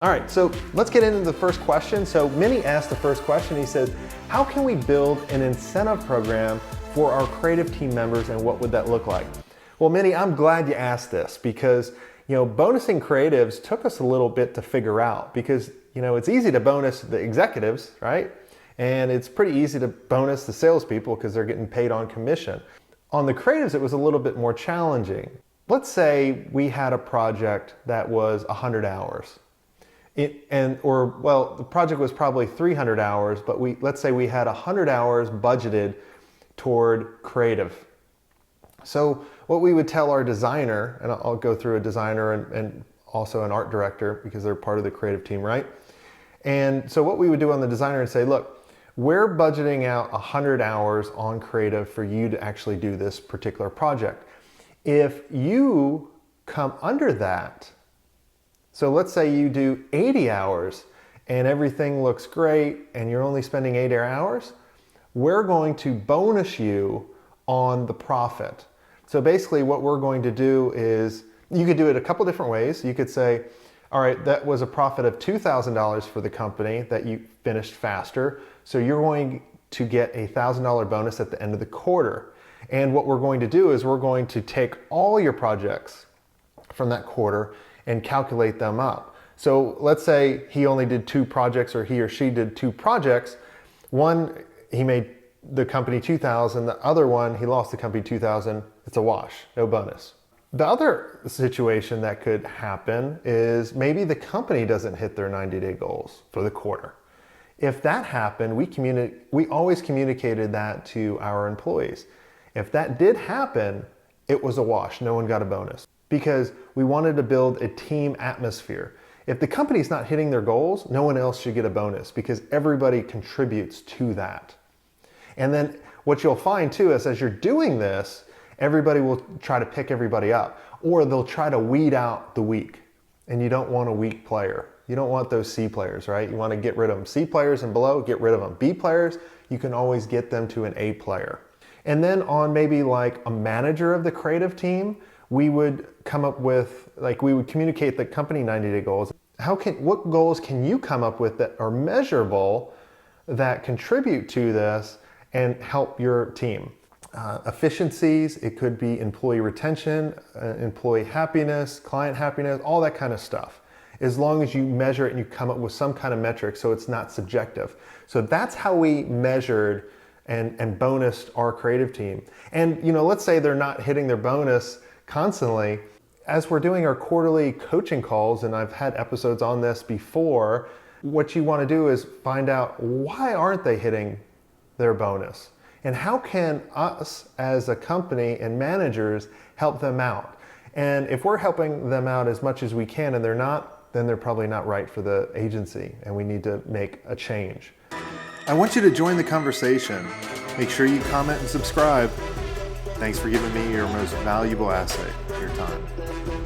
All right, so let's get into the first question. So Minnie asked the first question. He says, how can we build an incentive program for our creative team members, and what would that look like? Well, Minnie, I'm glad you asked this because, bonusing creatives took us a little bit to figure out because, it's easy to bonus the executives, right? And it's pretty easy to bonus the salespeople because they're getting paid on commission. On the creatives, it was a little bit more challenging. Let's say we had a project that was 100 hours. The project was probably 300 hours, but let's say we had 100 hours budgeted toward creative. So what we would tell our designer, and I'll go through a designer and also an art director because they're part of the creative team, right? And so what we would do on the designer and say, look, we're budgeting out 100 hours on creative for you to actually do this particular project. If you come under that, so let's say you do 80 hours and everything looks great and you're only spending 80 hours, we're going to bonus you on the profit. So basically what we're going to do is, you could do it a couple different ways. You could say, all right, that was a profit of $2,000 for the company that you finished faster. So you're going to get a $1,000 bonus at the end of the quarter. And what we're going to do is we're going to take all your projects from that quarter and calculate them up. So let's say he only did 2 projects, or he or she did 2 projects. One, he made the company $2,000. The other one, he lost the company $2,000. It's a wash, no bonus. The other situation that could happen is maybe the company doesn't hit their 90-day goals for the quarter. If that happened, we always communicated that to our employees. If that did happen, it was a wash. No one got a bonus because we wanted to build a team atmosphere. If the company's not hitting their goals, no one else should get a bonus because everybody contributes to that. And then what you'll find too is as you're doing this, everybody will try to pick everybody up, or they'll try to weed out the weak. And you don't want a weak player. You don't want those C players, right? You want to get rid of them. C players and below, get rid of them. B players, you can always get them to an A player. And then on maybe like a manager of the creative team, we would come up with, we would communicate the company 90-day goals. What goals can you come up with that are measurable, that contribute to this and help your team? Efficiencies, it could be employee retention, employee happiness, client happiness, all that kind of stuff. As long as you measure it and you come up with some kind of metric so it's not subjective. So that's how we measured and bonused our creative team. And let's say they're not hitting their bonus constantly. As we're doing our quarterly coaching calls, and I've had episodes on this before, what you want to do is find out why aren't they hitting their bonus? And how can us as a company and managers help them out? And if we're helping them out as much as we can and they're not, then they're probably not right for the agency and we need to make a change. I want you to join the conversation. Make sure you comment and subscribe. Thanks for giving me your most valuable asset, your time.